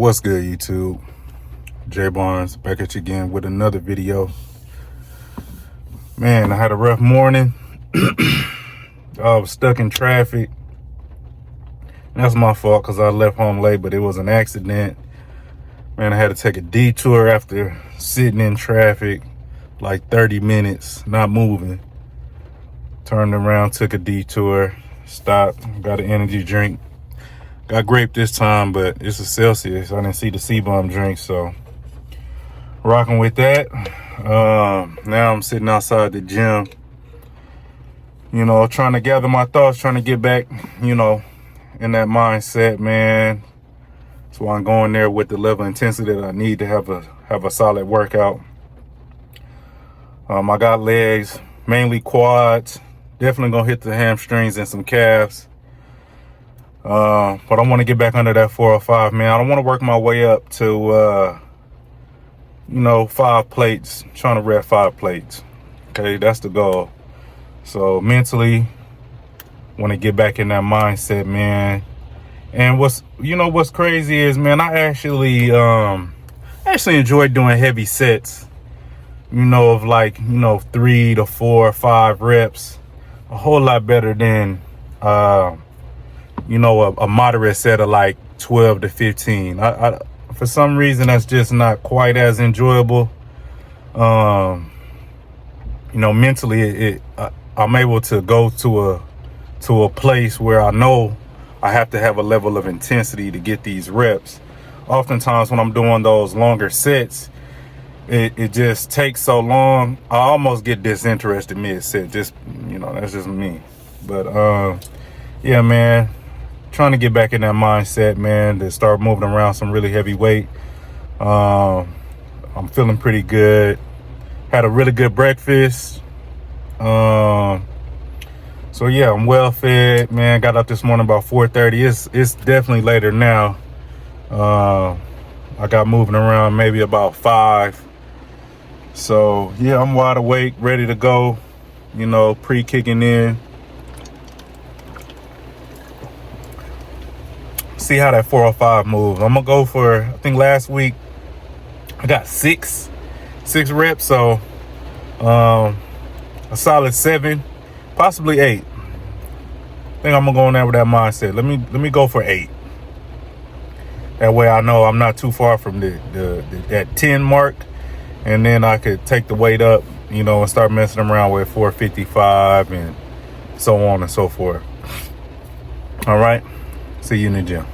What's good, YouTube? Jay Barnes back at you again with another video. Man, I had a rough morning. I was stuck in traffic. That's my fault because I left home late, but it was an accident. Man, I had to take a detour after sitting in traffic like 30 minutes, not moving. Turned around, took a detour, stopped, got an energy drink. Got grape this time, but it's a Celsius. I didn't see the C-Bomb drink, so rocking with that. Now I'm sitting outside the gym, trying to gather my thoughts, trying to get back, in that mindset, man. That's why I'm going there with the level of intensity that I need to have a solid workout. I got legs, mainly quads. Definitely gonna hit the hamstrings and some calves. But I want to get back under that 405, man. I don't want to work my way up to, 5 plates, trying to rep 5 plates. Okay, that's the goal. So mentally, want to get back in that mindset, man. And what's crazy is, man, I actually enjoy doing heavy sets, of like, 3 to 4 or 5 reps, a whole lot better than, a moderate set of like 12 to 15. I for some reason, that's just not quite as enjoyable. Mentally, I'm able to go to a place where I know I have to have a level of intensity to get these reps. Oftentimes when I'm doing those longer sets, it just takes so long. I almost get disinterested mid-set. Just, that's just me. But yeah, man. Trying to get back in that mindset, man, to start moving around some really heavy weight. I'm feeling pretty good. Had a really good breakfast. So yeah, I'm well fed, man. Got up this morning about 4:30. It's definitely later now. I got moving around maybe about 5. So yeah, I'm wide awake, ready to go. Pre-kicking in. See how that 405 moves. I'm gonna go for, I think last week I got 6 reps, so a solid 7, possibly 8. I think I'm gonna go in there with that mindset. Let me go for 8. That way I know I'm not too far from that 10 mark, and then I could take the weight up, and start messing around with 455 and so on and so forth. All right, see you in the gym.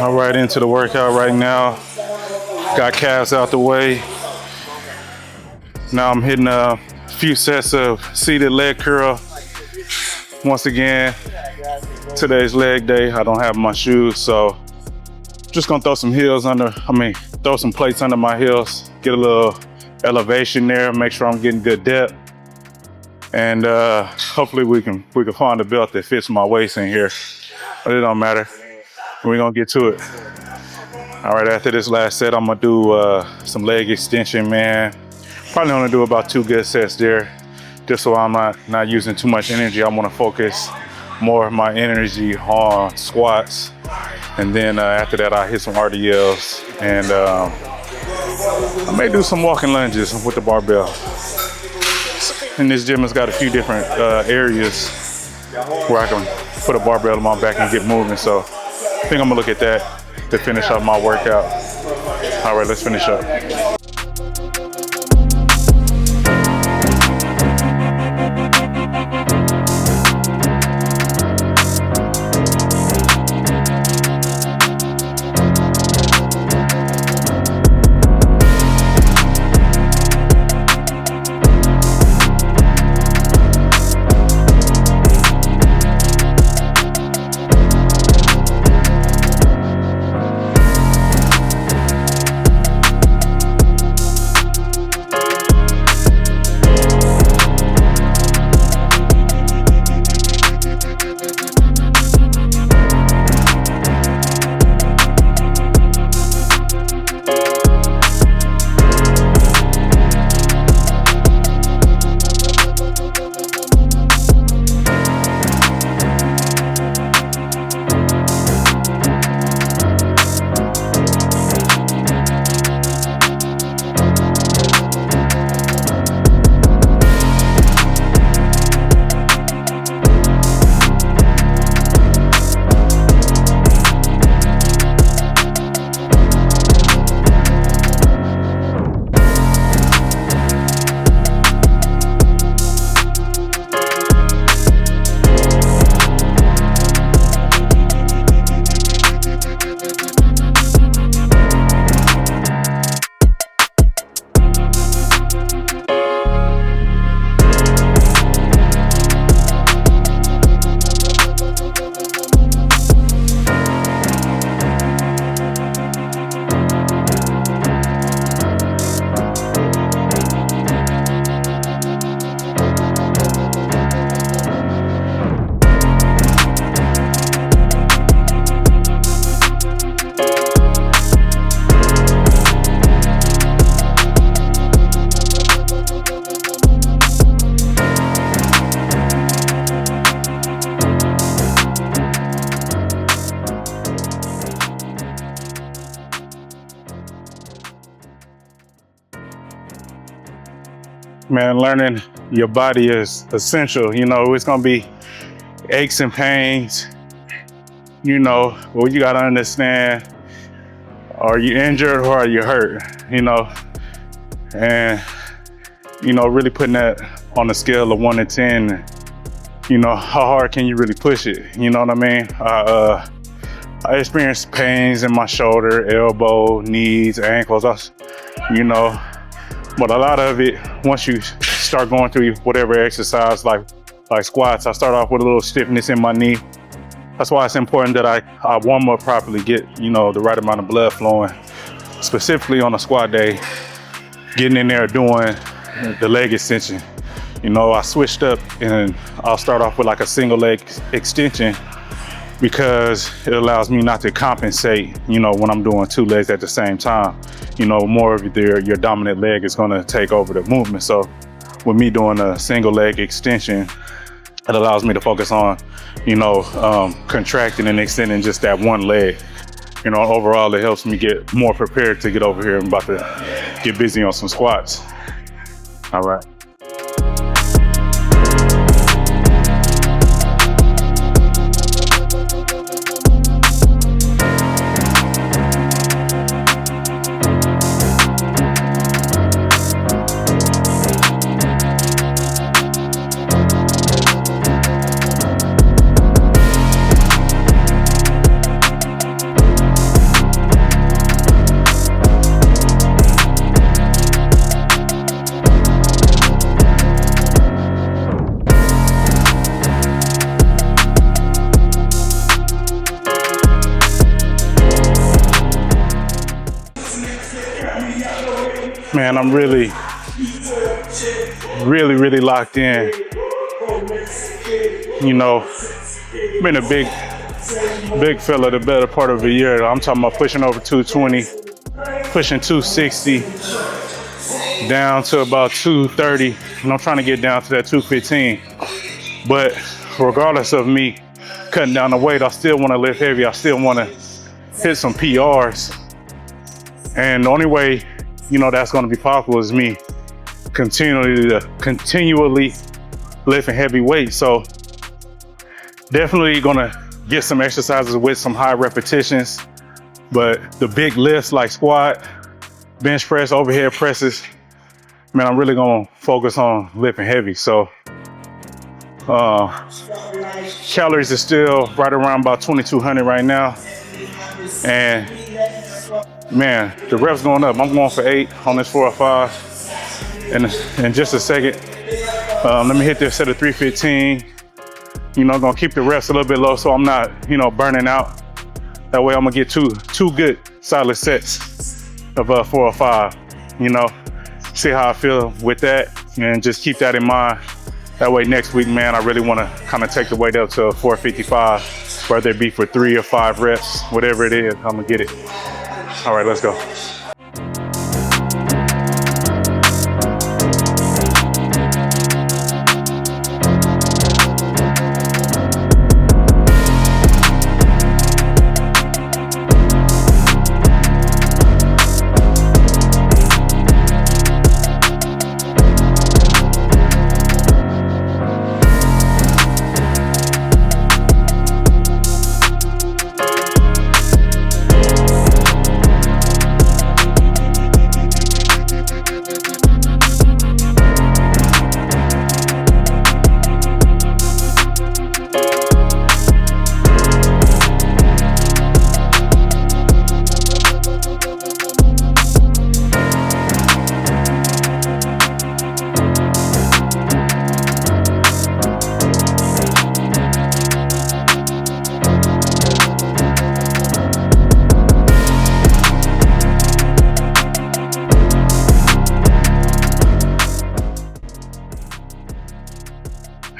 All right, into the workout right now. Got calves out the way. Now I'm hitting a few sets of seated leg curl. Once again, today's leg day. I don't have my shoes, so just gonna throw some throw some plates under my heels, get a little elevation there, make sure I'm getting good depth. And hopefully we can find a belt that fits my waist in here. But it don't matter. We're gonna get to it. All right, after this last set, I'm gonna do some leg extension, man. Probably gonna do about 2 good sets there, just so I'm not using too much energy. I wanna focus more of my energy on squats. And then after that, I hit some RDLs. And I may do some walking lunges with the barbell. And this gym has got a few different areas where I can put a barbell on my back and get moving. So I think I'm gonna look at that to finish up my workout. All right, let's finish up. Man, learning your body is essential. You know, it's gonna be aches and pains. You know, well, you gotta understand, are you injured or are you hurt? You know, and, you know, really putting that on a scale of 1 to 10, you know, how hard can you really push it? You know what I mean? I experienced pains in my shoulder, elbow, knees, ankles, you know, but a lot of it, once you start going through whatever exercise, like squats, I start off with a little stiffness in my knee. That's why it's important that I warm up properly, get, you know, the right amount of blood flowing, specifically on a squat day, getting in there doing the leg extension. You know, I switched up and I'll start off with like a single leg extension because it allows me not to compensate, you know, when I'm doing 2 legs at the same time. You know, more of your dominant leg is gonna take over the movement. So with me doing a single leg extension, it allows me to focus on, you know, contracting and extending just that one leg. You know, overall, it helps me get more prepared to get over here. I'm about to get busy on some squats. All right. Man, I'm really locked in. You know, been a big fella the better part of a year. I'm talking about pushing over 220, pushing 260, down to about 230. And I'm trying to get down to that 215. But regardless of me cutting down the weight, I still want to lift heavy. I still want to hit some PRs. And the only way, you know, that's going to be possible is me continually lifting heavy weights. So definitely going to get some exercises with some high repetitions, but the big lifts like squat, bench press, overhead presses, man, I'm really going to focus on lifting heavy. So calories are still right around about 2,200 right now. And man, the reps going up. I'm going for 8 on this 4 or 5. And in just a second, let me hit this set of 315. You know, I'm gonna keep the reps a little bit low so I'm not, you know, burning out. That way I'm gonna get two good solid sets of 4 or 5, you know, see how I feel with that and just keep that in mind. That way next week, man, I really wanna kind of take the weight up to 455, whether it be for 3 or 5 reps, whatever it is, I'm gonna get it. All right, let's go.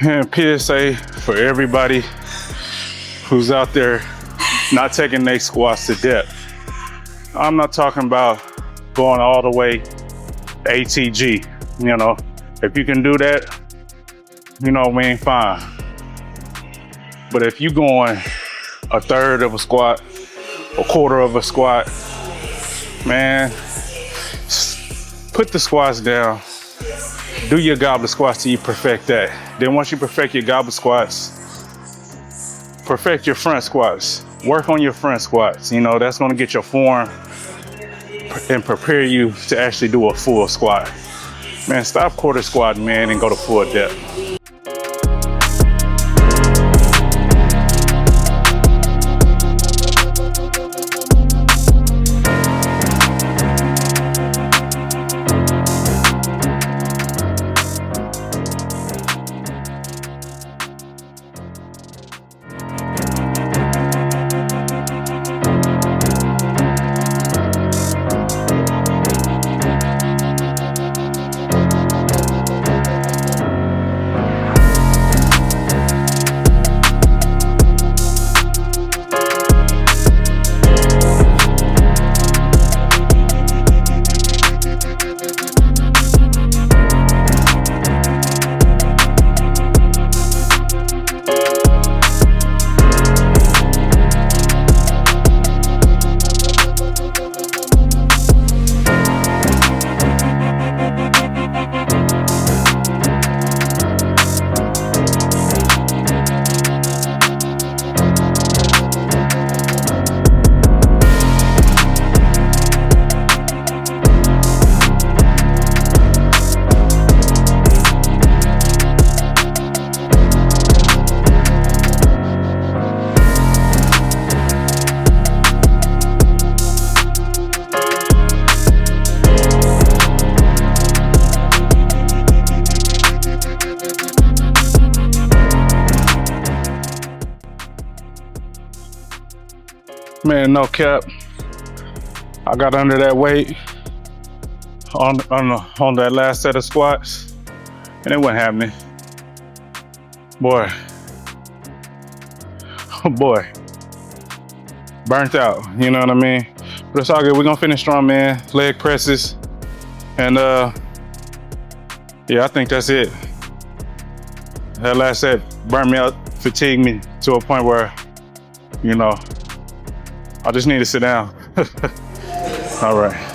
And PSA for everybody who's out there not taking their squats to depth. I'm not talking about going all the way ATG. You know, if you can do that, you know, we ain't fine. But if you going a third of a squat, a quarter of a squat, man, put the squats down. Do your goblet squats till you perfect that. Then once you perfect your goblet squats, perfect your front squats. Work on your front squats. You know, that's gonna get your form and prepare you to actually do a full squat. Man, stop quarter squatting, man, and go to full depth. Man, no cap. I got under that weight on that last set of squats, and it wasn't happening. Boy, oh boy, burnt out. You know what I mean? But it's all good. We're gonna finish strong, man. Leg presses, and yeah, I think that's it. That last set burned me out, fatigued me to a point where, you know, I just need to sit down. All right.